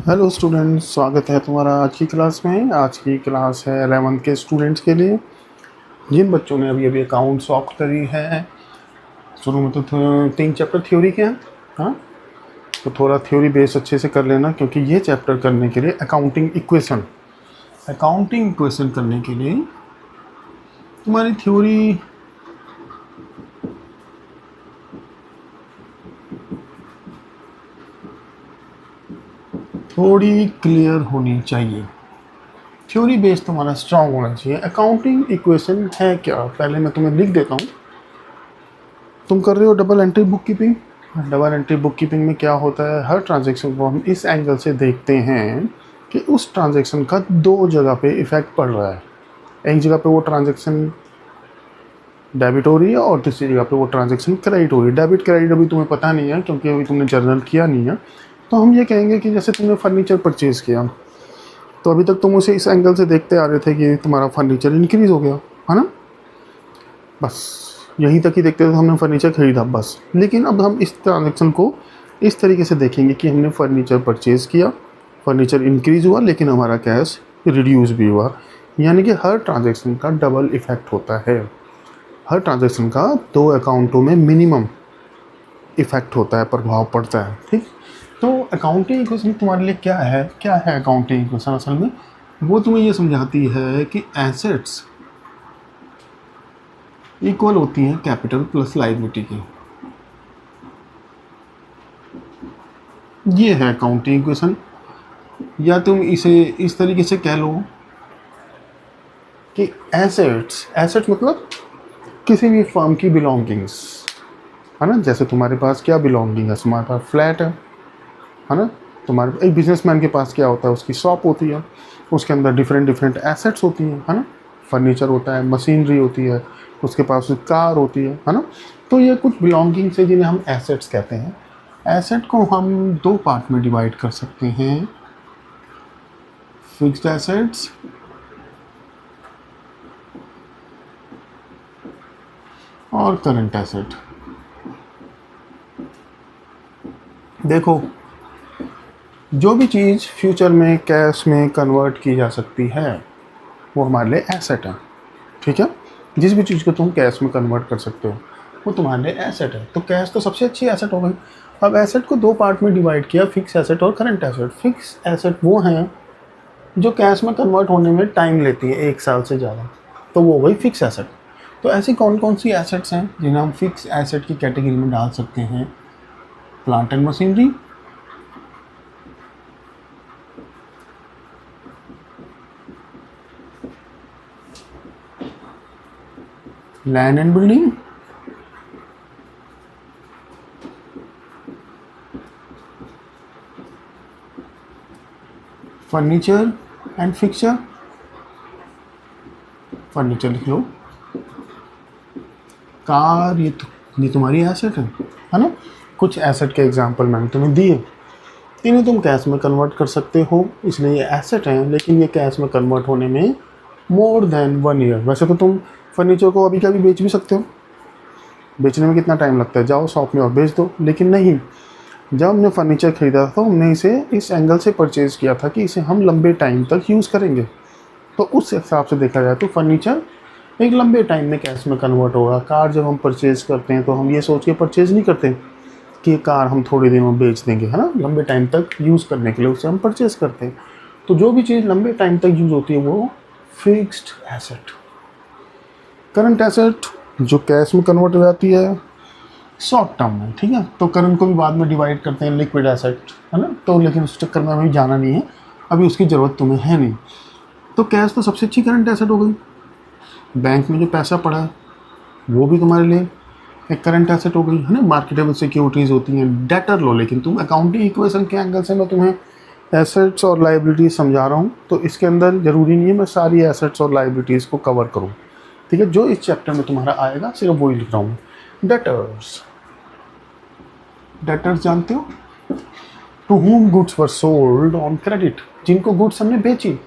Hello students, स्वागत है तुम्हारा आज की क्लास में। आज की क्लास है 11th के स्टूडेंट्स के लिए, जिन बच्चों ने अभी अभी अकाउंट सॉल्व करी है। शुरू में तो 3 चैप्टर थ्योरी के हैं। हाँ, तो थोड़ा थ्योरी बेस अच्छे से कर लेना, क्योंकि ये चैप्टर करने के लिए अकाउंटिंग इक्वेशन करने के लिए तुम्हारी थ्योरी थोड़ी क्लियर होनी चाहिए। थ्योरी बेस तुम्हारा स्ट्रांग होना चाहिए। अकाउंटिंग इक्वेशन है क्या, पहले मैं तुम्हें लिख देता हूँ। तुम कर रहे हो double entry book keeping. Double entry book keeping में क्या होता है, हर ट्रांजैक्शन को हम इस एंगल से देखते हैं कि उस ट्रांजैक्शन का 2 जगह पे इफेक्ट पड़ रहा है। एक जगह पे वो ट्रांजैक्शन डेबिट हो रही है और दूसरी जगह पे वो ट्रांजैक्शन क्रेडिट हो रही है। डेबिट क्रेडिट अभी तुम्हें पता नहीं है, क्योंकि अभी तुमने जर्नल किया नहीं है। तो हम ये कहेंगे कि जैसे तुमने फर्नीचर परचेज़ किया, तो अभी तक तुम उसे इस एंगल से देखते आ रहे थे कि तुम्हारा फर्नीचर इंक्रीज़ हो गया, है ना। बस यहीं तक ही देखते थे, हमने फर्नीचर खरीदा बस। लेकिन अब हम इस ट्रांजैक्शन को इस तरीके से देखेंगे कि हमने फर्नीचर परचेज़ किया, फर्नीचर इंक्रीज़ हुआ, लेकिन हमारा कैश रिड्यूस भी हुआ। यानी कि हर ट्रांजैक्शन का डबल इफ़ेक्ट होता है। हर ट्रांजैक्शन का 2 अकाउंटों में मिनिमम इफ़ेक्ट होता है, प्रभाव पड़ता है। ठीक, तो अकाउंटिंग इक्वेशन तुम्हारे लिए क्या है अकाउंटिंग इक्वेशन असल में? वो तुम्हें ये समझाती है कि एसेट्स इक्वल होती हैं कैपिटल प्लस लायबिलिटी की। ये है अकाउंटिंग इक्वेशन। या तुम इसे इस तरीके से कह लो कि एसेट्स मतलब किसी भी फर्म की बिलोंगिंग्स, है ना। जैसे तुम्हारे पास क्या बिलोंगिंग है, तुम्हारे पास फ्लैट है ना। तुम्हारे एक बिजनेसमैन के पास क्या होता है, उसकी शॉप होती है, उसके अंदर डिफरेंट एसेट्स होती हैं, है ना। फर्नीचर होता है, मशीनरी होती है, उसके पास कार होती है ना। तो ये कुछ बिलोंगिंग्स है जिन्हें हम एसेट्स कहते हैं। एसेट को हम 2 पार्ट में डिवाइड कर सकते हैं, फिक्स्ड एसेट्स और करंट एसेट। देखो, जो भी चीज़ फ्यूचर में कैश में कन्वर्ट की जा सकती है वो हमारे लिए एसेट है। ठीक है, जिस भी चीज़ को तुम कैश में कन्वर्ट कर सकते हो वो तुम्हारे लिए एसेट है। तो कैश तो सबसे अच्छी एसेट हो गई। अब एसेट को 2 पार्ट में डिवाइड किया, फिक्स एसेट और करंट एसेट। फिक्स एसेट वो हैं जो कैश में कन्वर्ट होने में टाइम लेती है, 1 साल से ज़्यादा, तो वो हो गई फिक्स एसेट। तो ऐसी कौन कौन सी एसेट्स हैं जिन्हें हम फिक्स एसेट की कैटेगरी में डाल सकते हैं? Plant and machinery, land and building, furniture and fixture. Furniture लिख लो, कार, ये तुम्हारी एसेट है ना। कुछ एसेट के एग्जांपल मैंने तुम्हें दिए, इन्हें तुम कैश में कन्वर्ट कर सकते हो, इसलिए ये एसेट हैं। लेकिन ये कैश में कन्वर्ट होने में मोर देन 1 ईयर। वैसे तो तुम फर्नीचर को अभी का भी बेच भी सकते हो, बेचने में कितना टाइम लगता है, जाओ शॉप में और बेच दो। लेकिन नहीं, जब हमने फर्नीचर खरीदा था हमने इसे इस एंगल से परचेज़ किया था कि इसे हम लंबे टाइम तक यूज़ करेंगे। तो उस हिसाब से देखा जाए तो फर्नीचर एक लंबे टाइम में कैश में कन्वर्ट होगा। कार जब हम परचेज़ करते हैं तो हम ये सोच के परचेज़ नहीं करते कि ये कार हम थोड़े दिनों में बेच देंगे, है ना। लंबे टाइम तक यूज़ करने के लिए उसे हम परचेज़ करते हैं। तो जो भी चीज़ लंबे टाइम तक यूज़ होती है वो फिक्स्ड एसेट। करंट एसेट जो कैश में कन्वर्ट हो जाती है शॉर्ट टर्म में, ठीक है। तो करंट को भी बाद में डिवाइड करते हैं लिक्विड एसेट, है ना। तो लेकिन उस चक्कर में हमें जाना नहीं है, अभी उसकी ज़रूरत तुम्हें है नहीं। तो कैश तो सबसे अच्छी करंट एसेट हो गई। बैंक में जो पैसा पड़ा है वो भी तुम्हारे लिए एक करंट एसेट हो गई, है ना। मार्केटेबल सिक्योरिटीज़ होती हैं, डेटर लो। लेकिन तुम अकाउंटिंग इक्वेशन के एंगल से मैं तुम्हें एसेट्स और लाइबिलिटीज़ समझा रहा हूँ, तो इसके अंदर ज़रूरी नहीं है मैं सारी एसेट्स और लाइबिलिटीज़ को कवर करूँ, ठीक है। जो इस चैप्टर में तुम्हारा आएगा सिर्फ वही लिख रहा हूँ। डेटर्स जानते हो, to whom goods were sold on credit, जिनको गुड्स हमने बेची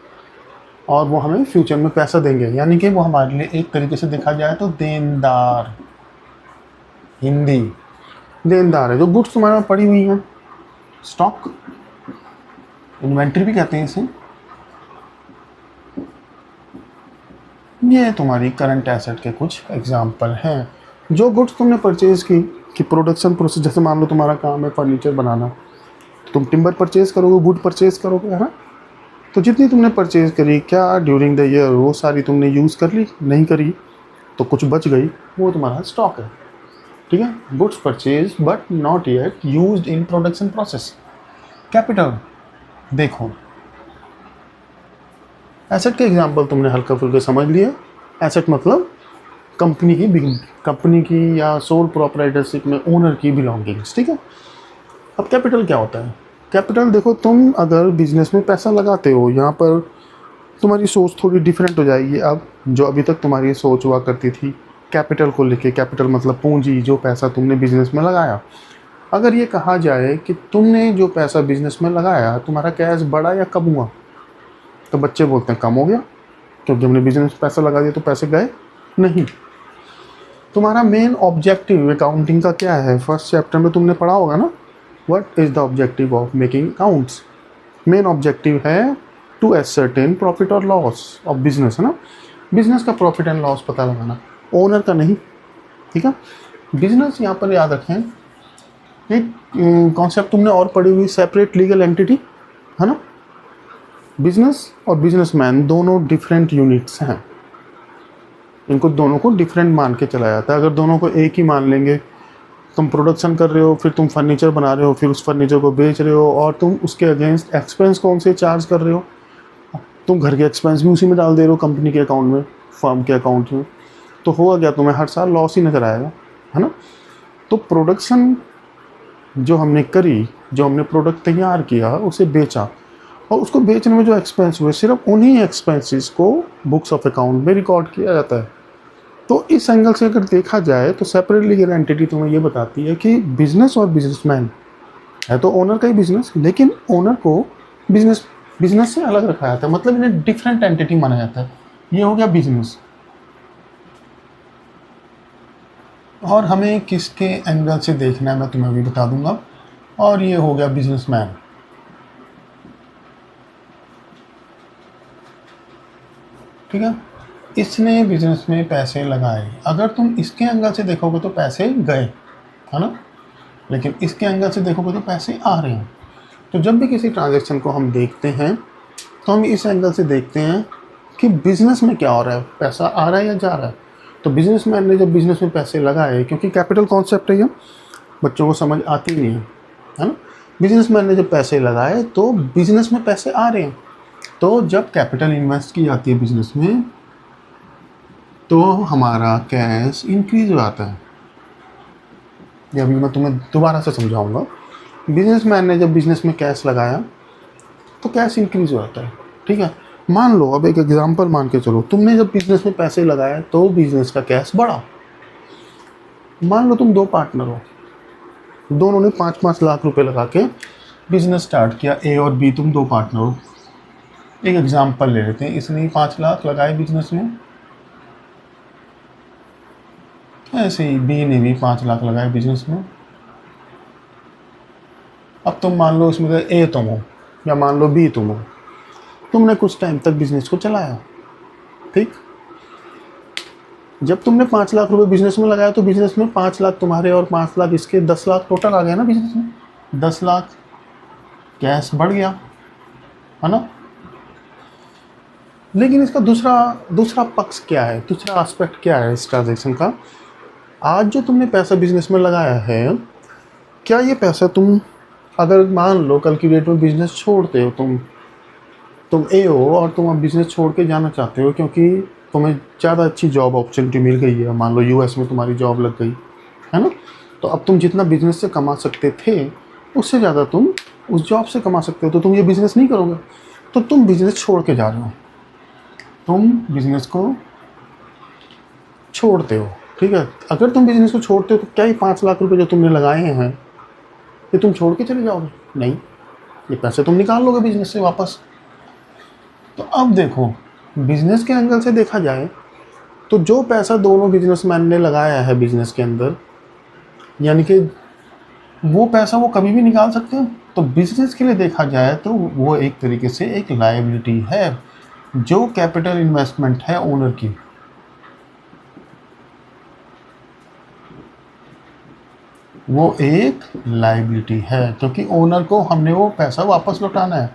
और वो हमें फ्यूचर में पैसा देंगे। यानी कि वो हमारे लिए एक तरीके से देखा जाए तो देनदार, हिंदी देनदार है। जो गुड्स तुम्हारे पास पड़ी हुई हैं, स्टॉक, इन्वेंट्री भी कहते हैं इसे। ये तुम्हारी करंट एसेट के कुछ एग्जांपल हैं। जो गुड्स तुमने परचेज की कि प्रोडक्शन प्रोसेस, जैसे मान लो तुम्हारा काम है फर्नीचर बनाना, तो तुम टिम्बर परचेज करोगे, वुड परचेज करोगे, है ना। तो जितनी तुमने परचेज करी, क्या ड्यूरिंग द ईयर वो सारी तुमने यूज़ कर ली? नहीं करी, तो कुछ बच गई, वो तुम्हारा स्टॉक है। ठीक है, goods purchase but not yet used in production process. Capital देखो, एसेट के एग्जांपल तुमने हल्का फुल्का समझ लिया। एसेट मतलब कंपनी की या सोल प्रोप्राइटरशिप में ओनर की बिलोंगिंग्स। ठीक है, अब कैपिटल क्या होता है? कैपिटल देखो, तुम अगर बिजनेस में पैसा लगाते हो, यहाँ पर तुम्हारी सोच थोड़ी डिफरेंट हो जाएगी। अब जो अभी तक तुम्हारी सोच हुआ करती थी कैपिटल को लेके, कैपिटल मतलब पूंजी, जो पैसा तुमने बिजनेस में लगाया। अगर ये कहा जाए कि तुमने जो पैसा बिजनेस में लगाया, तुम्हारा कैश बढ़ा या कम हुआ, तो बच्चे बोलते हैं कम हो गया, क्योंकि हमने बिजनेस में पैसा लगा दिया तो पैसे गए नहीं। तुम्हारा मेन ऑब्जेक्टिव अकाउंटिंग का क्या है? फर्स्ट चैप्टर में तुमने पढ़ा होगा ना, what is the objective of making accounts. Main objective है टू एसर्टेन प्रॉफिट और लॉस ऑफ बिजनेस, है ना। बिजनेस का प्रॉफिट एंड लॉस पता लगाना, ओनर का नहीं। ठीक है, बिजनेस यहाँ पर याद रखें, एक कॉन्सेप्ट तुमने और पढ़ी हुई, सेपरेट लीगल एंटिटी, है ना। बिजनेस और बिजनेसमैन दोनों डिफरेंट यूनिट्स हैं, इनको दोनों को डिफरेंट मान के चला जाता है। अगर दोनों को एक ही मान लेंगे, तुम प्रोडक्शन कर रहे हो, फिर तुम फर्नीचर बना रहे हो, फिर उस फर्नीचर को बेच रहे हो, और तुम उसके अगेंस्ट एक्सपेंस कौन से चार्ज कर रहे हो? तुम घर के एक्सपेंस भी उसी में डाल दे रहे हो, कंपनी के अकाउंट में, फर्म के अकाउंट में, तो होगा क्या? तुम्हें हर साल लॉस ही नज़र आएगा, है ना। तो प्रोडक्शन जो हमने करी, जो हमने प्रोडक्ट तैयार किया, उसे बेचा, और उसको बेचने में जो एक्सपेंस हुए, सिर्फ उन्हीं एक्सपेंसेस को बुक्स ऑफ अकाउंट में रिकॉर्ड किया जाता है। तो इस एंगल से अगर देखा जाए तो सेपरेट लीगल एंटिटी तुम्हें ये बताती है कि बिजनेस और बिजनेसमैन है तो ओनर का ही बिजनेस, लेकिन ओनर को बिजनेस से अलग रखा जाता है, मतलब इन्हें डिफरेंट एंटिटी माना जाता है। ये हो गया बिजनेस। और हमें किसके एंगल से देखना है मैं तुम्हें अभी बता दूंगा। और ये हो गया बिजनेसमैन। ठीक है, इसने बिजनेस में पैसे लगाए। अगर तुम इसके एंगल से देखोगे तो पैसे गए, है ना, लेकिन इसके एंगल से देखोगे तो पैसे आ रहे हैं। तो जब भी किसी ट्रांजैक्शन को हम देखते हैं तो हम इस एंगल से देखते हैं कि बिजनेस में क्या हो रहा है, पैसा आ रहा है या जा रहा है। तो बिजनेसमैन ने जब बिजनेस में पैसे लगाए, क्योंकि कैपिटल कॉन्सेप्ट है ये, बच्चों को समझ आती नहीं है ना। बिजनेसमैन ने जब पैसे लगाए तो बिजनेस में पैसे आ रहे हैं। तो जब कैपिटल इन्वेस्ट की जाती है बिजनेस में, तो हमारा कैश इंक्रीज हो जाता है। ये अभी मैं तुम्हें दोबारा से समझाऊंगा। बिजनेसमैन ने जब बिजनेस में कैश लगाया तो कैश इंक्रीज हो जाता है। ठीक है, मान लो, अब एक एग्जांपल मान के चलो, तुमने जब बिजनेस में पैसे लगाए तो बिजनेस का कैश बढ़ा। मान लो तुम दो पार्टनर हो, दोनों ने 5-5 लाख रुपए लगा के बिजनेस स्टार्ट किया, ए और बी, तुम दो पार्टनर हो। एक एग्जांपल ले लेते हैं, इसने 5 लाख लगाए बिजनेस में, ऐसे ही बी ने भी 5 लाख लगाए बिजनेस में। अब तुम मान लो इसमें ए तुम हो या मान लो बी तुम हो, तुमने कुछ टाइम तक बिजनेस को चलाया। ठीक, जब तुमने 5 लाख रुपए बिजनेस में लगाया तो बिजनेस में 5 लाख तुम्हारे और 5 लाख इसके, 10 लाख टोटल आ गया ना बिजनेस में। 10 लाख कैश बढ़ गया, है ना। लेकिन इसका दूसरा पक्ष क्या है, दूसरा एस्पेक्ट क्या है इस ट्रांजेक्शन का? आज जो तुमने पैसा बिजनेस में लगाया है, क्या ये पैसा तुम, अगर मान लो कल की डेट में बिजनेस छोड़ते हो, तुम ए हो और तुम अब बिजनेस छोड़ के जाना चाहते हो क्योंकि तुम्हें ज़्यादा अच्छी जॉब अपॉर्चुनिटी मिल गई है, मान लो यूएस में तुम्हारी जॉब लग गई, है ना। तो अब तुम जितना बिजनेस से कमा सकते थे उससे ज़्यादा तुम उस जॉब से कमा सकते हो, तो तुम ये बिज़नेस नहीं करोगे, तो तुम बिज़नेस छोड़ के जा रहे हो, तुम बिज़नेस को छोड़ते हो। ठीक है, अगर तुम बिज़नेस को छोड़ते हो तो क्या ये 5 लाख रुपए जो तुमने लगाए हैं ये तुम छोड़ के चले जाओगे? नहीं, ये पैसे तुम निकाल लोगे बिज़नेस से वापस। तो अब देखो, बिज़नेस के एंगल से देखा जाए तो जो पैसा दोनों बिजनेसमैन ने लगाया है बिज़नेस के अंदर, यानी कि वो पैसा वो कभी भी निकाल सकते हैं। तो बिजनेस के लिए देखा जाए तो वो एक तरीके से एक लायबिलिटी है, जो कैपिटल इन्वेस्टमेंट है ओनर की। वो एक लायबिलिटी है, क्योंकि ओनर को हमने वो पैसा वापस लौटाना है।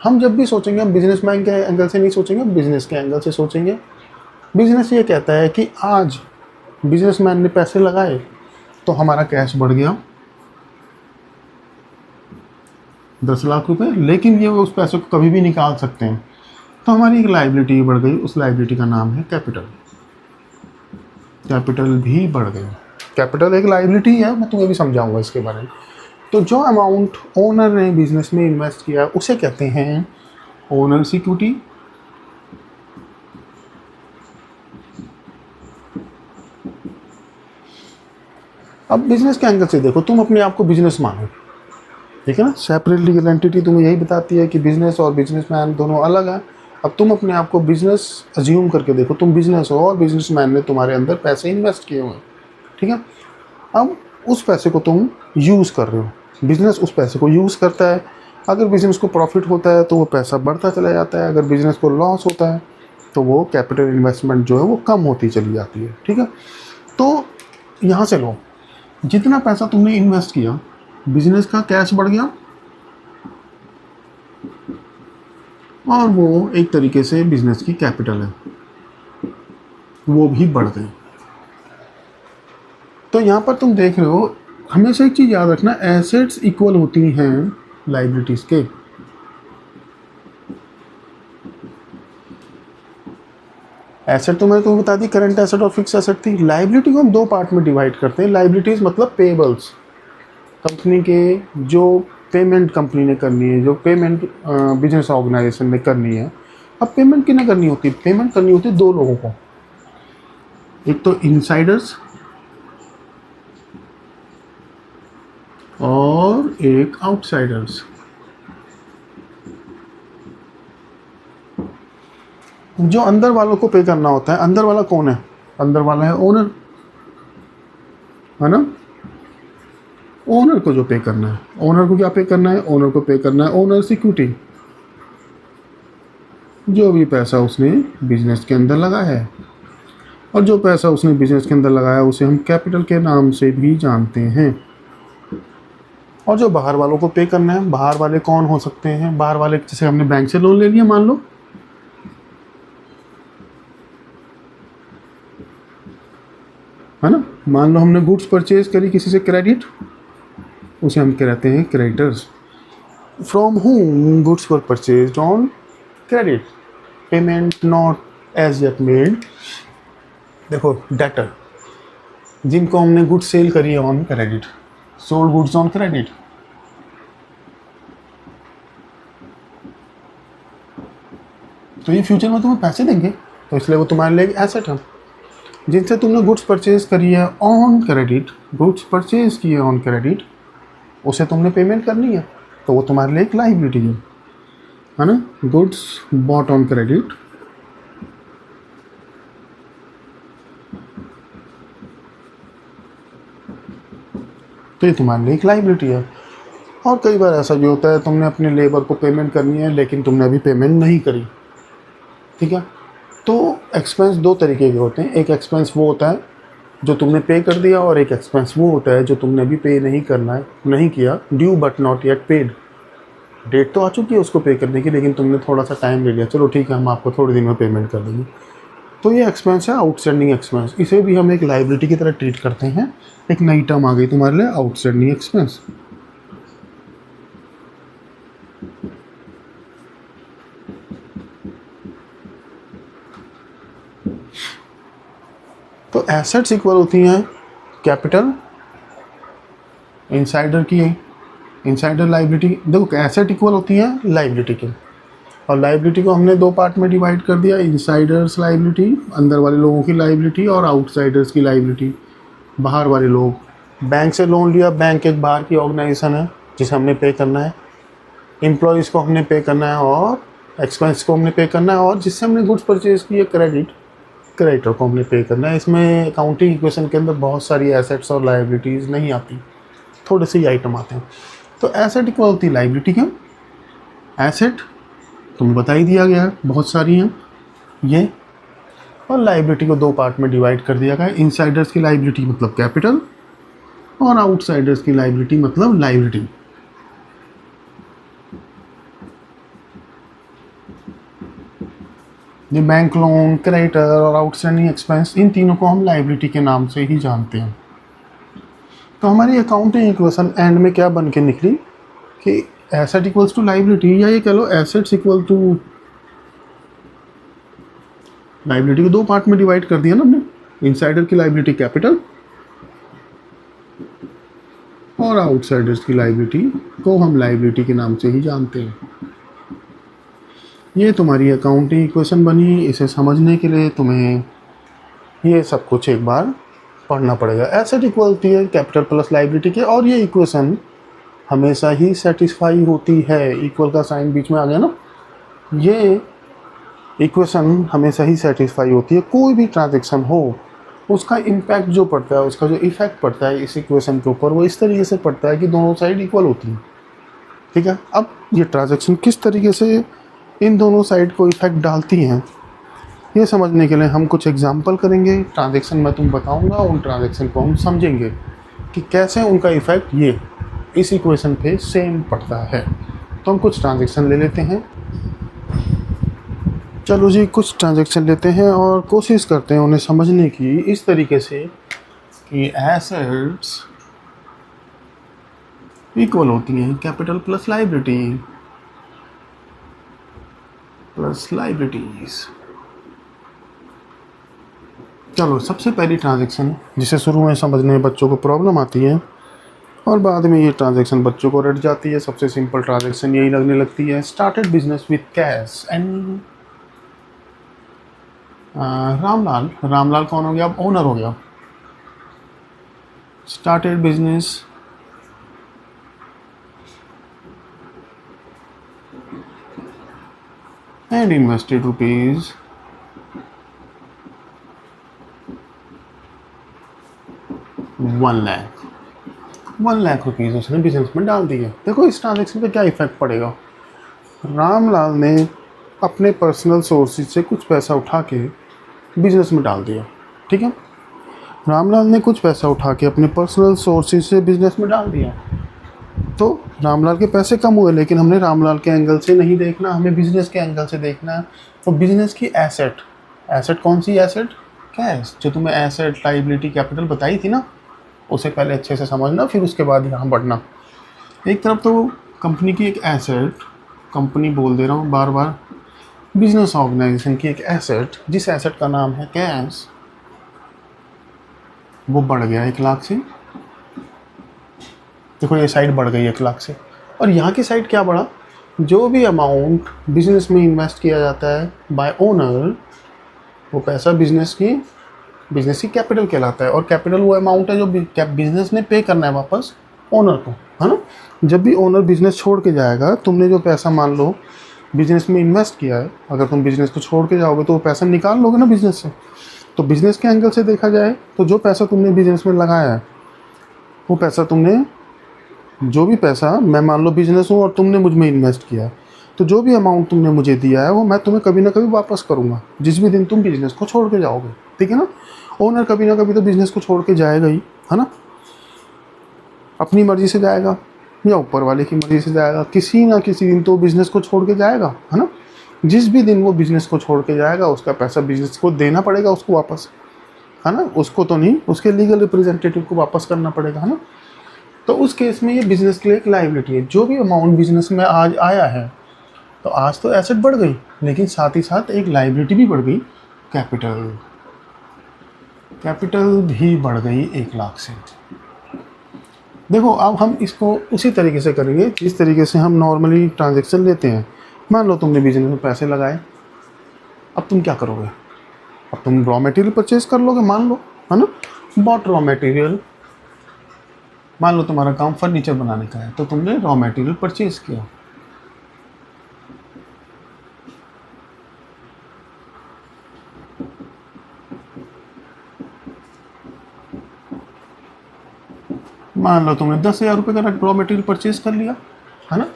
हम जब भी सोचेंगे, हम बिजनेसमैन के एंगल से नहीं सोचेंगे, बिजनेस के एंगल से सोचेंगे। बिजनेस ये कहता है कि आज बिजनेसमैन ने पैसे लगाए तो हमारा कैश बढ़ गया 10 लाख रुपए, लेकिन ये उस पैसे को कभी भी निकाल सकते हैं, तो हमारी एक लायबिलिटी बढ़ गई। उस लायबिलिटी का नाम है कैपिटल। कैपिटल भी बढ़ गई। कैपिटल एक लायबिलिटी है, मैं तुम्हें भी समझाऊंगा इसके बारे में। तो जो अमाउंट ओनर ने बिजनेस में इन्वेस्ट किया उसे कहते हैं ओनर्स इक्विटी। अब बिजनेस के एंगल से देखो, तुम अपने आप को बिजनेस मानो, ठीक है ना। सेपरेट लीगल एंटिटी तुम्हें यही बताती है कि बिजनेस और बिजनेसमैन दोनों अलग हैं। अब तुम अपने आप को बिजनेस अज्यूम करके देखो, तुम बिजनेस हो और बिजनेसमैन ने तुम्हारे अंदर पैसे इन्वेस्ट किए हुए हैं, ठीक है। अब उस पैसे को तुम यूज़ कर रहे हो, बिजनेस उस पैसे को यूज़ करता है। अगर बिजनेस को प्रॉफिट होता है तो वो पैसा बढ़ता चला जाता है, अगर बिजनेस को लॉस होता है तो वो कैपिटल इन्वेस्टमेंट जो है वो कम होती चली जाती है, ठीक है। तो यहाँ से लो, जितना पैसा तुमने इन्वेस्ट किया, बिजनेस का कैश बढ़ गया और वो एक तरीके से बिजनेस की कैपिटल है, वो भी बढ़ गई। तो यहाँ पर तुम देख रहे हो, हमेशा एक चीज़ याद रखना, एसेट्स इक्वल होती हैं लायबिलिटीज़ के। एसेट तो मैंने तुम्हें बता दी, करंट एसेट और फिक्स एसेट थी। लायबिलिटी को हम दो पार्ट में डिवाइड करते हैं। लायबिलिटीज़ मतलब पेबल्स, कंपनी के जो पेमेंट कंपनी ने करनी है, जो पेमेंट बिजनेस ऑर्गेनाइजेशन ने करनी है। अब पेमेंट किन्हें करनी होती है? पेमेंट करनी होती है दो लोगों को, एक तो इनसाइडर्स और एक आउटसाइडर्स। जो अंदर वालों को पे करना होता है, अंदर वाला कौन है? अंदर वाला है ओनर, है ना। ओनर को जो पे करना है, ओनर को क्या पे करना है? ओनर को पे करना है ओनर्स इक्विटी, जो भी पैसा उसने बिजनेस के अंदर लगाया है। और जो पैसा उसने बिजनेस के अंदर लगाया उसे हम कैपिटल के नाम से भी जानते हैं। और जो बाहर वालों को पे करना है, बाहर वाले कौन हो सकते हैं? बाहर वाले जैसे हमने बैंक से लोन ले लिया, मान लो, है ना। मान लो हमने गुड्स परचेज करी किसी से क्रेडिट, उसे हम कहते हैं creditors. From whom goods were purchased on credit, payment not as yet made. देखो, डेटर, जिनको हमने गुड्स सेल करी है on credit, sold goods on credit. तो ये फ्यूचर में तुम्हें पैसे देंगे, तो इसलिए वो तुम्हारे लिए एसेट है। जिनसे तुमने गुड्स परचेज करी है ऑन क्रेडिट, गुड्स परचेज किए ऑन क्रेडिट, उसे तुमने पेमेंट करनी है, तो वो तुम्हारे लिए एक लायबिलिटी है ना। गुड्स बॉट ऑन क्रेडिट, तो ये तुम्हारे लिए एक लायबिलिटी है। और कई बार ऐसा भी होता है, तुमने अपने लेबर को पेमेंट करनी है लेकिन तुमने अभी पेमेंट नहीं करी, ठीक है। तो एक्सपेंस दो तरीके के होते हैं। एक एक्सपेंस वो होता है जो तुमने पे कर दिया, और एक एक्सपेंस वो होता है जो तुमने अभी पे नहीं करना है, नहीं किया, due but not yet paid. Date तो आ चुकी है उसको पे करने की, लेकिन तुमने थोड़ा सा टाइम ले लिया, चलो ठीक है हम आपको थोड़े दिन में पेमेंट कर देंगे। तो ये एक्सपेंस है आउटस्टैंडिंग एक्सपेंस, इसे भी हम एक लायबिलिटी की तरह ट्रीट करते हैं। एक नई टर्म आ गई तुम्हारे लिए, आउटस्टैंडिंग एक्सपेंस। तो एसेट्स इक्वल होती हैं कैपिटल, इनसाइडर की इनसाइडर लायबिलिटी। देखो, एसेट इक्वल होती है लायबिलिटी के, और लायबिलिटी को हमने दो पार्ट में डिवाइड कर दिया। इनसाइडर्स लायबिलिटी, अंदर वाले लोगों की लायबिलिटी, और आउटसाइडर्स की लायबिलिटी, बाहर वाले लोग। बैंक से लोन लिया, बैंक एक बाहर की ऑर्गेनाइजेशन है जिसे हमने पे करना है, एम्प्लॉयज़ को हमने पे करना है, और एक्सपेंस को हमने पे करना है, और जिससे हमने गुड्स परचेज किए क्रेडिट, क्रेडिटर को हमने पे करना है। इसमें अकाउंटिंग इक्वेशन के अंदर बहुत सारी एसेट्स और लायबिलिटीज़ नहीं आती, थोड़े से ही आइटम आते हैं। तो एसेट इक्वल होती है लाइबिलिटी क्या, एसेट तुम्हें बता ही दिया गया है, बहुत सारी हैं ये, और लाइबिलिटी को 2 पार्ट में डिवाइड कर दिया गया है। इनसाइडर्स की लाइबिलिटी मतलब कैपिटल, और आउटसाइडर्स की लाइबिलिटी मतलब लाइबिलिटी। ये बैंक लोन, क्रेडिटर और आउटस्टैंडिंग एक्सपेंस, इन तीनों को हम लाइबिलिटी के नाम से ही जानते हैं। तो हमारी अकाउंटिंग इक्वेशन एंड में क्या बन के निकली कि एसेट इक्वल्स टू लाइबिलिटी, या ये कह लो एसेट्स इक्वल टू लाइबिलिटी को 2 पार्ट में डिवाइड कर दिया ना हमने, इनसाइडर की लाइबिलिटी कैपिटल और आउटसाइडर्स की लाइबिलिटी को हम लाइबिलिटी के नाम से ही जानते हैं। ये तुम्हारी अकाउंटिंग इक्वेशन बनी। इसे समझने के लिए तुम्हें ये सब कुछ एक बार पढ़ना पड़ेगा। एसेट इक्वल होती है कैपिटल प्लस लाइबिलिटी के, और ये इक्वेशन हमेशा ही सेटिस्फाई होती है। इक्वल का साइन बीच में आ गया ना, ये इक्वेशन हमेशा ही सेटिस्फाई होती है। कोई भी ट्रांजैक्शन हो उसका इम्पैक्ट जो पड़ता है, उसका जो इफेक्ट पड़ता है इस इक्वेशन के ऊपर, वो इस तरीके से पड़ता है कि दोनों साइड इक्वल होती है। ठीक है, अब ये ट्रांजैक्शन किस तरीके से इन दोनों साइड को इफेक्ट डालती हैं, ये समझने के लिए हम कुछ एग्जांपल करेंगे। ट्रांजैक्शन मैं तुम बताऊंगा, उन ट्रांजैक्शन को हम समझेंगे कि कैसे उनका इफेक्ट ये इस इक्वेशन पे सेम पड़ता है। तो हम कुछ ट्रांजैक्शन ले लेते हैं। चलो जी, कुछ ट्रांजैक्शन लेते हैं और कोशिश करते हैं उन्हें समझने की इस तरीके से कि एसेट्स इक्वल होती हैं capital plus liability plus liabilities. चलो, सबसे पहली ट्रांजैक्शन जिसे शुरू में समझने में बच्चों को प्रॉब्लम आती है और बाद में ये ट्रांजैक्शन बच्चों को रट जाती है, सबसे सिंपल ट्रांजैक्शन यही लगने लगती है। Started business with cash and Ramlal. Ramlal कौन हो गया? अब ओनर हो गया। Started business and invested rupees 1 lakh rupees उसने बिजनेस में डाल दिए। देखो इस ट्रांजैक्शन पे क्या इफेक्ट पड़ेगा। रामलाल ने अपने पर्सनल सोर्सेज से कुछ पैसा उठा के बिजनेस में डाल दिया। ठीक है, रामलाल ने कुछ पैसा उठा के अपने पर्सनल सोर्सेज से बिजनेस में डाल दिया, तो रामलाल के पैसे कम हुए, लेकिन हमने रामलाल के एंगल से नहीं देखना, हमें बिजनेस के एंगल से देखना है। तो बिजनेस की एसेट, एसेट कौन सी एसेट? कैश। जो तुम्हें एसेट लाइबिलिटी कैपिटल बताई थी ना, उसे पहले अच्छे से समझना, फिर उसके बाद यहाँ बढ़ना। एक तरफ तो कंपनी की एक एसेट, कंपनी बोल दे रहा हूँ बार बार, बिजनेस ऑर्गेनाइजेशन की एक एसेट, जिस एसेट का नाम है कैश, वो बढ़ गया 1 लाख से। देखो ये साइड बढ़ गई 1 लाख से, और यहाँ की साइड क्या बढ़ा? जो भी अमाउंट बिजनेस में इन्वेस्ट किया जाता है बाय ओनर, वो पैसा बिजनेस की कैपिटल कहलाता है। और कैपिटल वो अमाउंट है जो बिजनेस ने पे करना है वापस ओनर को, है ना। जब भी ओनर बिजनेस छोड़ के जाएगा, तुमने जो पैसा मान लो बिजनेस में इन्वेस्ट किया है, अगर तुम बिजनेस को छोड़ के जाओगे तो वो पैसा निकाल लोगे ना बिजनेस से। तो बिजनेस के एंगल से देखा जाए तो जो पैसा तुमने बिजनेस में लगाया है, वो पैसा तुमने, जो भी पैसा, मैं मान लो बिजनेस हूँ और तुमने मुझ में इन्वेस्ट किया है, तो जो भी अमाउंट तुमने मुझे दिया है वो मैं तुम्हें कभी ना कभी वापस करूँगा जिस भी दिन तुम बिजनेस को छोड़ के जाओगे। ठीक है ना। ओनर कभी ना कभी तो बिजनेस को छोड़ के जाएगा ही, है ना। अपनी मर्जी से जाएगा या ऊपर वाले की मर्जी से जाएगा, किसी ना किसी दिन तो बिजनेस को छोड़ के जाएगा, है ना। जिस भी दिन वो बिजनेस को छोड़ के जाएगा, उसका पैसा बिजनेस को देना पड़ेगा उसको वापस, है ना। उसको तो नहीं, उसके लीगल रिप्रेजेंटेटिव को वापस करना पड़ेगा, है ना। तो उस केस में ये बिजनेस के लिए एक लायबिलिटी है। जो भी अमाउंट बिजनेस में आज आया है, तो आज तो एसेट बढ़ गई, लेकिन साथ ही साथ एक लायबिलिटी भी बढ़ गई, कैपिटल भी बढ़ गई 1 लाख से। देखो अब हम इसको उसी तरीके से करेंगे जिस तरीके से हम नॉर्मली ट्रांजैक्शन लेते हैं। मान लो तुमने बिजनेस में पैसे लगाए, अब तुम क्या करोगे? अब तुम रॉ मटेरियल परचेज कर लोगे, मान लो, है ना। बॉट रॉ मटेरियल, मान लो तुम्हारा काम फर्नीचर बनाने का है, तो तुमने रॉ मटेरियल परचेज किया। मान लो तुमने 10,000 रुपये का रॉ मटेरियल परचेज कर लिया, है ना।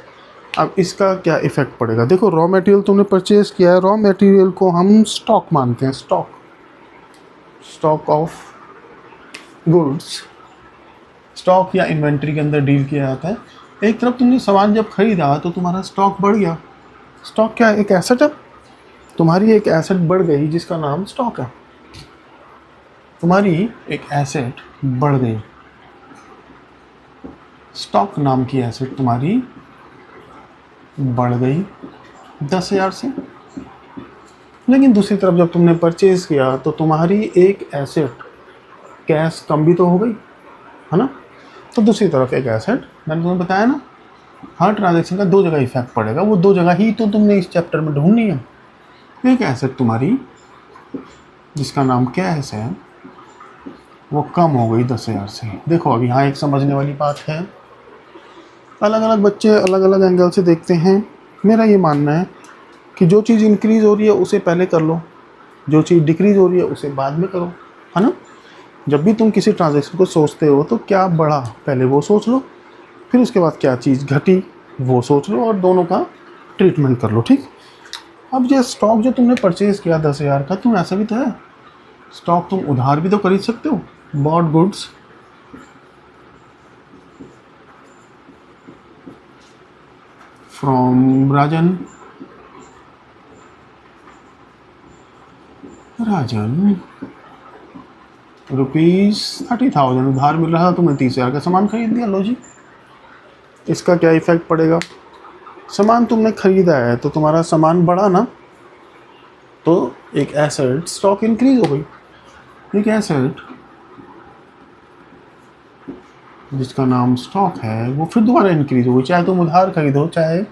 अब इसका क्या इफेक्ट पड़ेगा, देखो रॉ मटेरियल तुमने परचेज किया है, रॉ मटेरियल को हम स्टॉक मानते हैं, स्टॉक ऑफ गुड्स, स्टॉक या इन्वेंट्री के अंदर डील किया जाता है। एक तरफ तुमने सामान जब खरीदा तो तुम्हारा स्टॉक बढ़ गया। स्टॉक क्या है, एक एसेट है, तुम्हारी एक एसेट बढ़ गई जिसका नाम स्टॉक है। तुम्हारी एक एसेट बढ़ गई, स्टॉक नाम की एसेट तुम्हारी बढ़ गई 10,000 से। लेकिन दूसरी तरफ जब तुमने परचेज किया तो तुम्हारी एक एसेट कैश कम भी तो हो गई, है ना। तो दूसरी तरफ एक एसेट, मैंने तुम्हें बताया ना, हर ट्रांजैक्शन का दो जगह इफेक्ट पड़ेगा, वो दो जगह ही तो तुमने इस चैप्टर में ढूंढनी है। एक एसेट तुम्हारी जिसका नाम कैश है वो कम हो गई 10,000 से। देखो अब यहाँ एक समझने वाली बात है, अलग अलग बच्चे अलग अलग एंगल से देखते हैं। मेरा ये मानना है कि जो चीज़ इंक्रीज़ हो रही है उसे पहले कर लो, जो चीज़ डिक्रीज़ हो रही है उसे बाद में करो, है ना। जब भी तुम किसी ट्रांजैक्शन को सोचते हो तो क्या बढ़ा पहले वो सोच लो, फिर उसके बाद क्या चीज़ घटी वो सोच लो, और दोनों का ट्रीटमेंट कर लो, ठीक। अब ये स्टॉक जो तुमने परचेज़ किया 10,000 का, तुम ऐसा भी तो है, स्टॉक तुम उधार भी तो खरीद सकते हो। बॉट गुड्स फ्रॉम राजन ₹30,000 उधार मिल रहा था, तुमने 30,000 का सामान खरीद लिया। लो जी, इसका क्या इफेक्ट पड़ेगा, सामान तुमने खरीदा है तो तुम्हारा सामान बढ़ा ना, तो एक एसेट स्टॉक इंक्रीज हो गई। एक एसेट जिसका नाम स्टॉक है वो फिर दोबारा इंक्रीज हो गई, चाहे तुम उधार खरीदो चाहे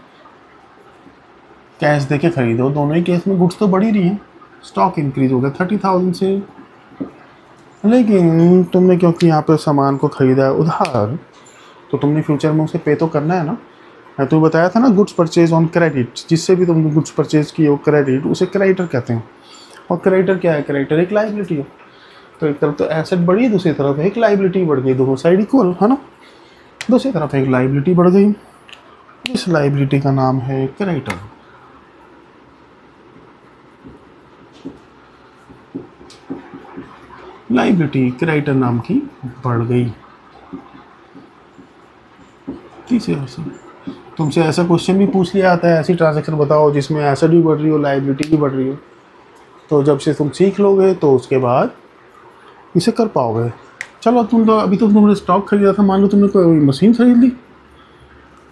कैश देके खरीदो, दोनों ही केस में गुड्स तो बढ़ ही रही हैं। स्टॉक इंक्रीज हो गया 30,000 से, लेकिन तुमने क्योंकि यहाँ पे सामान को खरीदा है उधार, तो तुमने फ्यूचर में उसे पे तो करना है ना। मैं तुम्हें बताया था ना, गुड्स परचेज ऑन क्रेडिट, जिससे भी तुमने गुड्स परचेज किए हो क्रेडिट, उसे क्रेडिटर कहते हैं। और क्रेडिटर क्या है, क्रेडिटर एक लाइबिलिटी है। तो एक तरफ तो एसेट बढ़ी, दूसरी तरफ एक लाइबिलिटी बढ़ गई, दोनों साइड इक्वल, है ना। दूसरी तरफ एक लाइबिलिटी बढ़ गई, इस लाइबिलिटी का नाम है क्रेडिटर। लाइबिलिटी क्रेडिटर नाम की बढ़ गई। तीसरे से तुमसे ऐसा क्वेश्चन भी पूछ लिया जाता है, ऐसी ट्रांजैक्शन बताओ जिसमें एसेट भी बढ़ रही हो लाइबिलिटी भी बढ़ रही हो। तो जब से तुम सीख लोगे तो उसके बाद इसे कर पाओगे। चलो तुम तो अभी तो तुमने स्टॉक खरीदा था, मान लो तुमने कोई मशीन खरीद ली,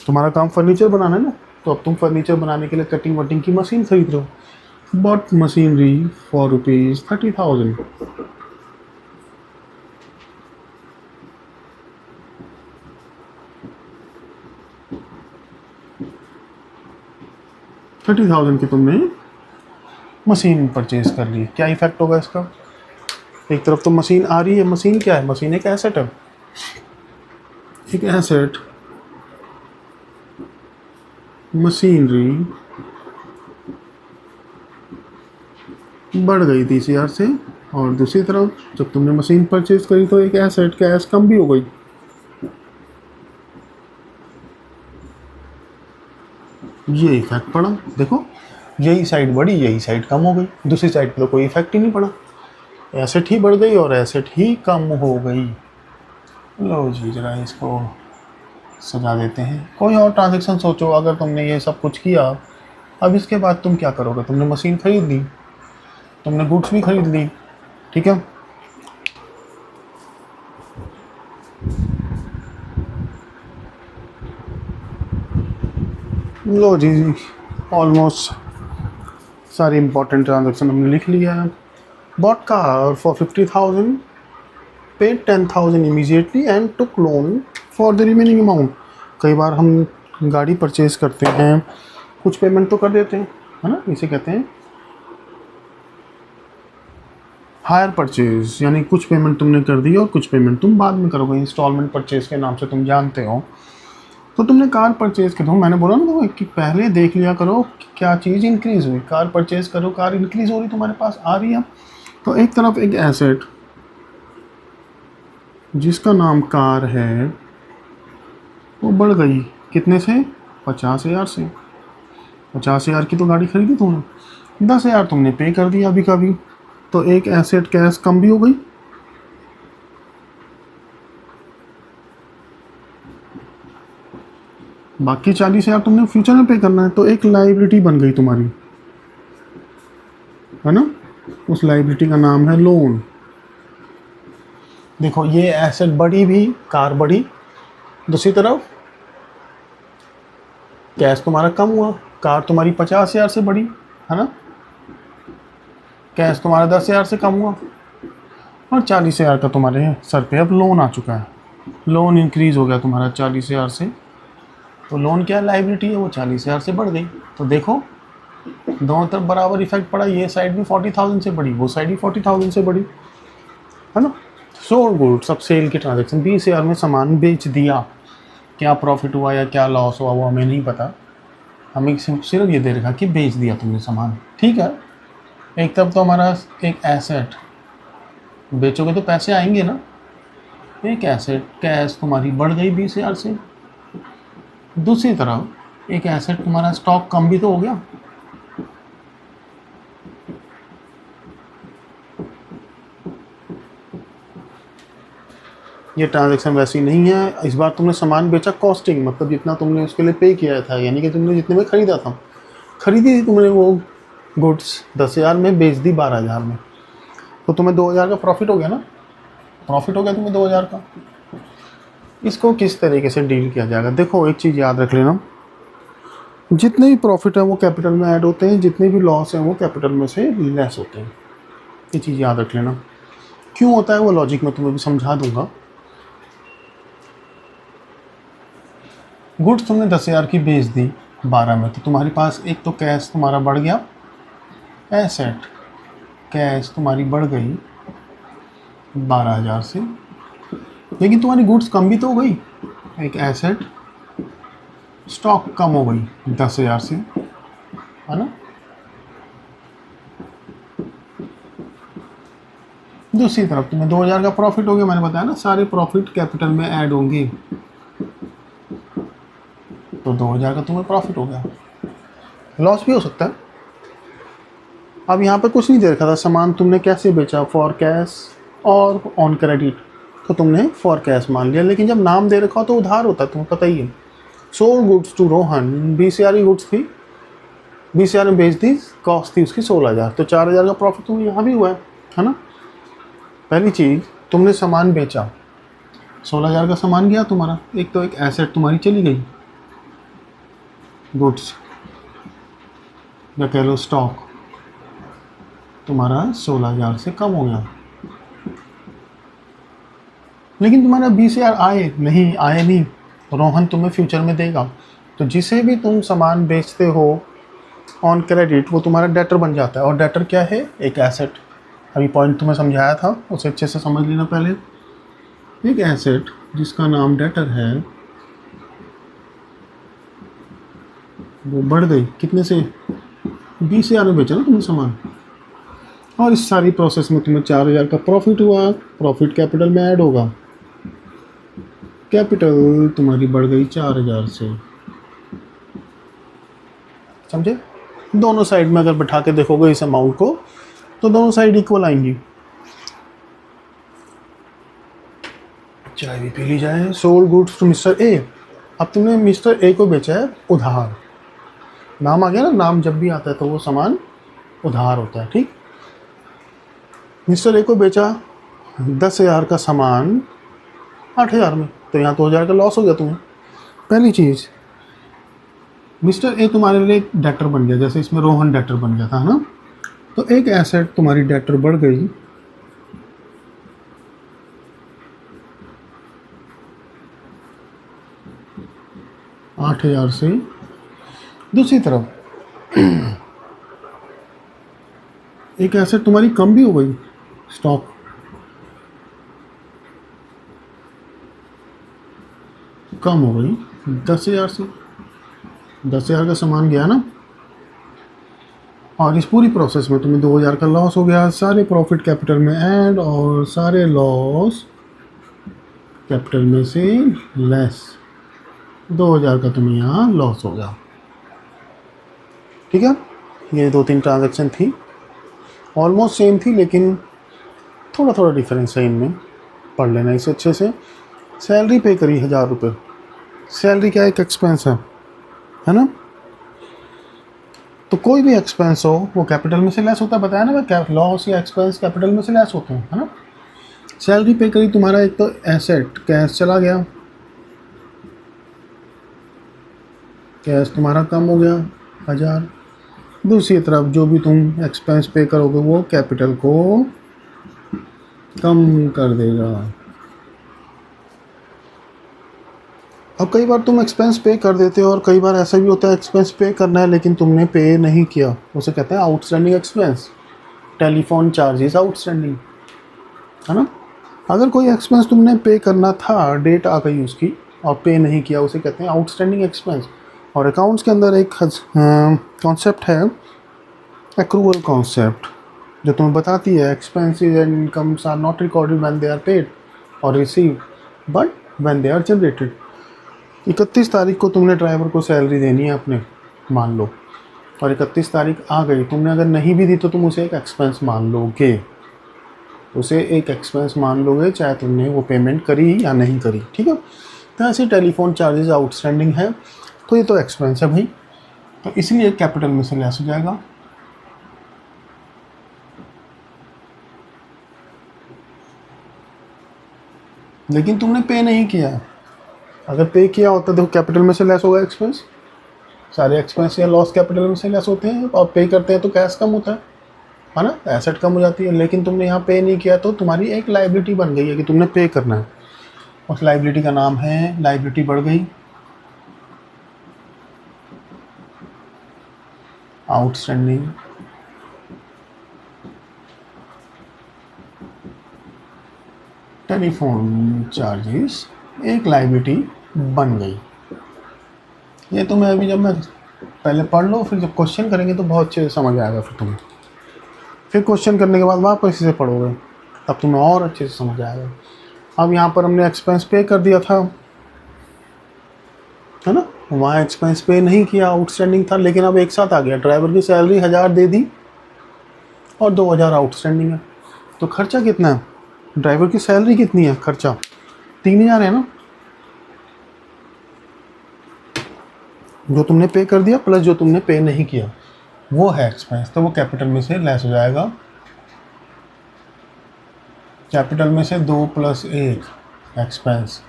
तुम्हारा काम फर्नीचर बनाना है ना, तो अब तुम फर्नीचर बनाने के लिए कटिंग वटिंग की मशीन खरीद रहे हो। Bot machinery for ₹30,000। ₹30,000 की तुमने मशीन परचेज कर ली, क्या इफेक्ट होगा इसका। एक तरफ तो मशीन आ रही है, मशीन क्या है, मशीन एक एसेट है। एक एसेट मशीनरी बढ़ गई 30,000 से, और दूसरी तरफ जब तुमने मशीन परचेज करी तो एक एसेट कैश कम भी हो गई। ये इफेक्ट पड़ा, देखो यही साइड बढ़ी यही साइड कम हो गई, दूसरी साइड पे तो कोई इफेक्ट ही नहीं पड़ा, एसेट ही बढ़ गई और एसेट ही कम हो गई। लो जी जरा इसको सजा देते हैं। कोई और ट्रांजैक्शन सोचो, अगर तुमने ये सब कुछ किया, अब इसके बाद तुम क्या करोगे। तुमने मशीन खरीद ली, तुमने गुड्स भी खरीद ली, ठीक है। लो जी ऑलमोस्ट सारी इंपॉर्टेंट ट्रांजैक्शन हमने लिख लिया है। Bought car for 50,000, paid 10,000 immediately and took loan for the remaining amount. कई बार हम गाड़ी परचेज करते हैं, कुछ पेमेंट तो कर देते हैं, है ना, इसे कहते हैं हायर परचेज, यानी कुछ पेमेंट तुमने कर दी और कुछ पेमेंट तुम बाद में करोगे, इंस्टॉलमेंट परचेज के नाम से तुम जानते हो। तो तुमने कार परचेज कर दो, मैंने बोला ना तुम्हें कि पहले देख लिया करो क्या चीज़ इंक्रीज़ हुई। कार परचेज करो, कार इंक्रीज़ हो रही तुम्हारे पास आ रही है, तो एक तरफ एक एसेट जिसका नाम कार है वो बढ़ गई कितने से, 50,000 से। 50,000 की तो गाड़ी खरीदी तुमने, 10,000 तुमने पे कर दिया अभी का भी, तो एक एसेट कैश कम भी हो गई। बाकी 40,000 तुमने फ्यूचर में पे करना है, तो एक लाइबिलिटी बन गई तुम्हारी, है ना। उस लाइबिलिटी का नाम है लोन। देखो ये एसेट बढ़ी भी, कार बढ़ी, दूसरी तरफ कैश तुम्हारा कम हुआ, कार तुम्हारी 50,000 से बढ़ी, है ना। कैश तुम्हारा 10,000 से कम हुआ, और 40,000 का तुम्हारे सर पे अब लोन आ चुका है। लोन इंक्रीज़ हो गया तुम्हारा 40,000 से, तो लोन क्या लाइबिलिटी है, वो 40,000 से बढ़ गई। तो देखो दोनों तरफ बराबर इफेक्ट पड़ा, ये साइड भी 40,000 से बढ़ी, वो साइड भी 40,000 से बढ़ी, है ना। सोल्ड गुड्स, अब सेल की ट्रांजैक्शन, 20,000 में सामान बेच दिया, क्या प्रॉफिट हुआ या क्या लॉस हुआ वो हमें नहीं पता, हमें सिर्फ ये दे रखा कि बेच दिया तुमने सामान, ठीक है। एक तरफ तो हमारा एक एसेट, बेचोगे तो पैसे आएंगे ना, एक एसेट कैश तुम्हारी बढ़ गई 20,000 से, दूसरी तरफ एक एसेट तुम्हारा स्टॉक कम भी तो हो गया। ये ट्रांजैक्शन वैसी नहीं है, इस बार तुमने सामान बेचा कॉस्टिंग, मतलब जितना तुमने उसके लिए पे किया था, यानी कि तुमने जितने में खरीदा था, खरीदी थी तुमने वो गुड्स 10,000 में, बेच दी 12,000 में, तो तुम्हें 2,000 का प्रॉफिट हो गया ना, प्रॉफिट हो गया तुम्हें 2,000 का। इसको किस तरीके से डील किया जाएगा, देखो एक चीज़ याद रख लेना, जितने भी प्रॉफिट है वो कैपिटल में ऐड होते हैं, जितने भी लॉस हैं वो कैपिटल में से लेस होते हैं, ये चीज़ याद रख लेना। क्यों होता है वो लॉजिक मैं तुम्हें भी समझा दूंगा। गुड्स तुमने 10,000 की बेच दी 12 में, तो तुम्हारे पास एक तो कैश तुम्हारा बढ़ गया, एसेट कैश तुम्हारी बढ़ गई 12,000 से, लेकिन तुम्हारी गुड्स कम भी तो हो गई, एक एसेट स्टॉक कम हो गई 10,000 से, है ना। दूसरी तरफ तुम्हें 2,000 का प्रॉफिट हो गया, मैंने बताया ना सारे प्रॉफिट कैपिटल में ऐड होंगे, तो 2,000 का तुम्हें प्रॉफिट हो गया। लॉस भी हो सकता है। अब यहाँ पे कुछ नहीं दे रखा था, सामान तुमने कैसे बेचा, फॉर कैश और ऑन क्रेडिट, तो तुमने फॉर कैश मान लिया, लेकिन जब नाम दे रखा हो तो उधार होता है, तुम्हें पता ही है। सोल्ड गुड्स टू रोहन, 20,000 की गुड्स थी, 20,000 में बेच दी, कॉस्ट थी उसकी 16,000, तो 4,000 का प्रॉफिट तुम्हें यहाँ भी हुआ है ना। पहली चीज़, तुमने सामान बेचा, 16,000 का सामान गया तुम्हारा, एक तो एक एसेट तुम्हारी चली गई, गुड्स या कह लो स्टॉक तुम्हारा 16,000 से कम हो गया, लेकिन तुम्हारा 20,000 आए नहीं, रोहन तुम्हें फ्यूचर में देगा। तो जिसे भी तुम सामान बेचते हो ऑन क्रेडिट, वो तुम्हारा डेटर बन जाता है, और डेटर क्या है, एक एसेट। अभी पॉइंट तुम्हें समझाया था, उसे अच्छे से समझ लेना पहले। एक एसेट जिसका नाम डेटर है, वो बढ़ गई कितने से, 20,000 में बेचा ना तुमने सामान, और इस सारी प्रोसेस में तुम्हें 4,000 का प्रॉफिट हुआ, प्रॉफिट कैपिटल में ऐड होगा, कैपिटल तुम्हारी बढ़ गई 4,000 से, समझे। दोनों साइड में अगर बैठा के देखोगे इस अमाउंट को, तो दोनों साइड इक्वल आएंगी। चाय भी पी ली जाए। Sold goods to mister A, अब तुमने मिस्टर ए को बेचा है उधार, नाम आ गया ना, नाम जब भी आता है तो वो सामान उधार होता है, ठीक। मिस्टर ए को बेचा 10,000 का सामान 8,000 में, तो यहाँ 2,000 का लॉस हो गया तुम्हें। पहली चीज़, मिस्टर ए तुम्हारे लिए एक डेटर बन गया, जैसे इसमें रोहन डेटर बन गया था, है ना। तो एक एसेट तुम्हारी डेटर बढ़ गई 8,000 से। दूसरी तरफ एक एसेट तुम्हारी कम भी हो गई, स्टॉक कम हो गई 10,000 से, 10,000 का सामान गया ना, और इस पूरी प्रोसेस में तुम्हें 2,000 का लॉस हो गया, सारे प्रॉफिट कैपिटल में ऐड और सारे लॉस कैपिटल में से लेस, 2000 का तुम्हें यहाँ लॉस हो गया। ठीक है, ये 2-3 ट्रांजैक्शन थी, ऑलमोस्ट सेम थी, लेकिन थोड़ा थोड़ा डिफरेंस है इनमें, पढ़ लेना इसे अच्छे से। सैलरी पे करी 1000 रुपये, सैलरी क्या एक एक्सपेंस है ना। तो कोई भी एक्सपेंस हो वो कैपिटल में से लेस होता है, बताया ना मैं, लॉस या एक्सपेंस कैपिटल में से लेस होते हैं, है ना। सैलरी पे करी, तुम्हारा एक तो एसेट कैश चला गया, कैश तुम्हारा कम हो गया 1000। दूसरी तरफ जो भी तुम एक्सपेंस पे करोगे वो कैपिटल को कम कर देगा। अब कई बार तुम एक्सपेंस पे कर देते हो और कई बार ऐसा भी होता है एक्सपेंस पे करना है लेकिन तुमने पे नहीं किया, उसे कहते हैं outstanding expense. Telephone charges outstanding, है ना। अगर कोई एक्सपेंस तुमने पे करना था, डेट आ गई उसकी और पे नहीं किया, उसे कहते हैं आउटस्टैंडिंग एक्सपेंस। और अकाउंट्स के अंदर एक कॉन्सेप्ट है एक्रूअल कॉन्सेप्ट, जो तुम्हें बताती है expenses and incomes are not recorded when they are paid और receive but when they are generated. 31 तारीख को तुमने ड्राइवर को सैलरी देनी है अपने, मान लो, और 31 तारीख आ गई, तुमने अगर नहीं भी दी तो तुम उसे एक एक्सपेंस मान लोगे, उसे एक एक्सपेंस मान लोगे चाहे तुमने वो पेमेंट करी या नहीं करी। ठीक है, तो ऐसे टेलीफोन चार्जेस आउटस्टैंडिंग है, तो ये तो एक्सपेंस है भाई, तो इसलिए कैपिटल में से लेस हो जाएगा। लेकिन तुमने पे नहीं किया, अगर पे किया होता तो कैपिटल में से लेस होगा एक्सपेंस। सारे एक्सपेंस या लॉस कैपिटल में से लेस होते हैं, और पे करते हैं तो कैश कम होता है ना, एसेट कम हो जाती है। लेकिन तुमने यहाँ पे नहीं किया तो तुम्हारी एक लायबिलिटी बन गई है कि तुमने पे करना है, उस लायबिलिटी का नाम है, लायबिलिटी बढ़ गई आउटस्टैंडिंग टेलीफोन चार्जेस, एक लायबिलिटी बन गई। ये तुम्हें अभी जब मैं पहले पढ़ लो, फिर जब क्वेश्चन करेंगे तो बहुत अच्छे से समझ आएगा, फिर तुम्हें फिर क्वेश्चन करने के बाद वापस इसे पढ़ोगे तब तुम्हें और अच्छे से समझ आएगा। अब यहाँ पर हमने एक्सपेंस पे कर दिया था, है ना, वहाँ एक्सपेंस पे नहीं किया, आउटस्टैंडिंग था, लेकिन अब एक साथ आ गया, ड्राइवर की सैलरी 1000 दे दी और 2000 आउटस्टैंडिंग है, तो खर्चा कितना है, ड्राइवर की सैलरी कितनी है, खर्चा 3000 है ना, जो तुमने पे कर दिया प्लस जो तुमने पे नहीं किया वो है एक्सपेंस, तो वो कैपिटल में से लेस हो जाएगा। कैपिटल में से 2 + 1 एक्सपेंस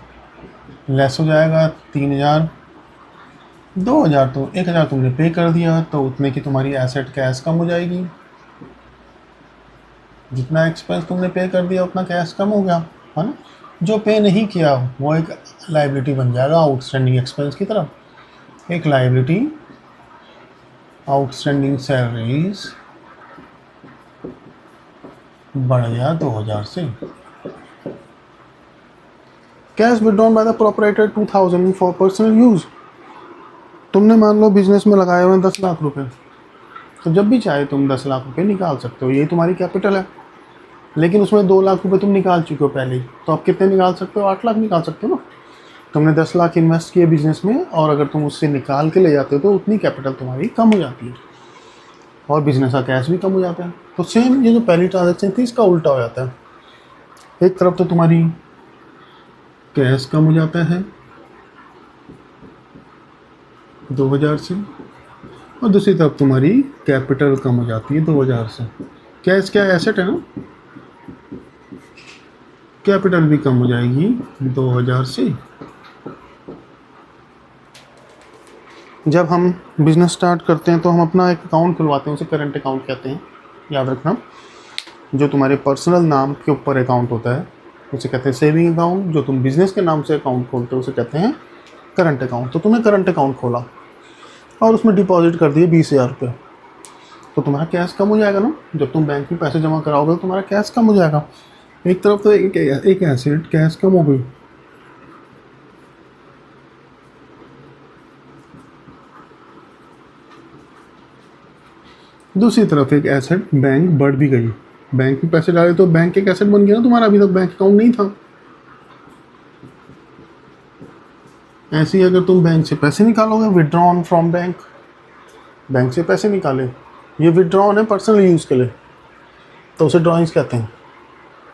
लेस हो जाएगा 3000। 2000 तो 1000 तुमने पे कर दिया, तो उतने की तुम्हारी एसेट कैश कम हो जाएगी, जितना एक्सपेंस तुमने पे कर दिया उतना कैश कम हो गया, है ना। जो पे नहीं किया वो एक लायबिलिटी बन जाएगा आउटस्टैंडिंग एक्सपेंस की तरफ, एक लायबिलिटी आउटस्टैंडिंग सैलरीज बढ़ गया 2000 से। Cash withdrawn by the proprietor 2000 for personal use. तुमने मान लो बिजनेस में लगाए हुए 10 लाख रुपए, तो जब भी चाहे तुम 10 लाख रुपए निकाल सकते हो, यही तुम्हारी कैपिटल है। लेकिन उसमें 2 लाख रुपए तुम निकाल चुके हो पहले ही, तो अब कितने निकाल सकते हो, 8 लाख निकाल सकते हो ना। तुमने 10 लाख इन्वेस्ट किए बिजनेस में, और अगर तुम उससे निकाल के ले जाते हो तो उतनी कैपिटल तुम्हारी कम हो जाती है और बिजनेस का कैश भी कम हो जाता है। तो सेम ये जो पहली ट्रांजैक्शन थी इसका उल्टा हो जाता है, एक तरफ तो तुम्हारी कैश कम हो जाता है 2000 से, और दूसरी तरफ तुम्हारी कैपिटल कम हो जाती है 2000 से। कैश क्या एसेट है ना, कैपिटल भी कम हो जाएगी 2000 से। जब हम बिज़नेस स्टार्ट करते हैं तो हम अपना एक अकाउंट खुलवाते हैं, उसे करंट अकाउंट कहते हैं, याद रखना। जो तुम्हारे पर्सनल नाम के ऊपर अकाउंट होता है उसे कहते हैं सेविंग अकाउंट, जो तुम बिज़नेस के नाम से अकाउंट खोलते हो उसे कहते हैं करंट अकाउंट। तो तुमने करंट अकाउंट खोला और उसमें डिपॉजिट कर दिए 20,000 रुपये, तो तुम्हारा कैश कम हो जाएगा ना। जब तुम बैंक में पैसे जमा कराओगे तो तुम्हारा कैश कम हो जाएगा। एक तरफ तो एक एसेट कैश कम हो गई, दूसरी तरफ एक एसेट बैंक बढ़ भी गई। बैंक में पैसे डाले तो बैंक एक एसेट बन गया ना तुम्हारा, अभी तक बैंक अकाउंट नहीं था, ऐसे ही अगर तुम बैंक से पैसे निकालोगे, विड्रॉन फ्रॉम बैंक, बैंक से पैसे निकाले, ये विड्रॉन है पर्सनल यूज़ के लिए, तो उसे ड्राइंग्स कहते हैं,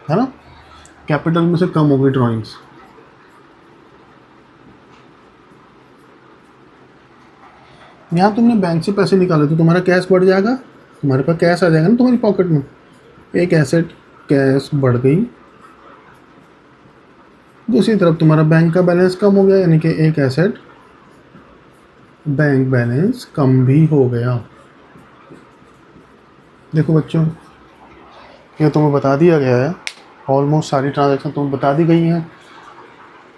है ना। कैपिटल में से कम हो गई ड्राइंग्स। यहाँ तुमने बैंक से पैसे निकाले तो तुम्हारा कैश बढ़ जाएगा, तुम्हारे पास कैश आ जाएगा ना तुम्हारी पॉकेट में। एक एसेट कैश बढ़ गई, दूसरी तरफ तुम्हारा बैंक का बैलेंस कम हो गया, यानी कि एक एसेट बैंक बैलेंस कम भी हो गया। देखो बच्चों, ये तुम्हें बता दिया गया है, ऑलमोस्ट सारी ट्रांजैक्शन तुम्हें बता दी गई हैं।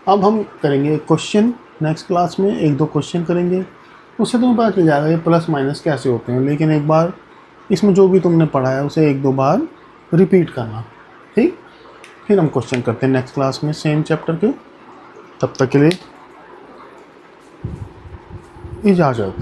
अब हम करेंगे क्वेश्चन नेक्स्ट क्लास में, एक दो क्वेश्चन करेंगे, उससे तुम्हें पता चल जाएगा ये प्लस माइनस कैसे होते हैं। लेकिन एक बार इसमें जो भी तुमने पढ़ा है उसे एक दो बार रिपीट करना, ठीक। फिर हम क्वेश्चन करते हैं नेक्स्ट क्लास में सेम चैप्टर के। तब तक के लिए इजाज़त।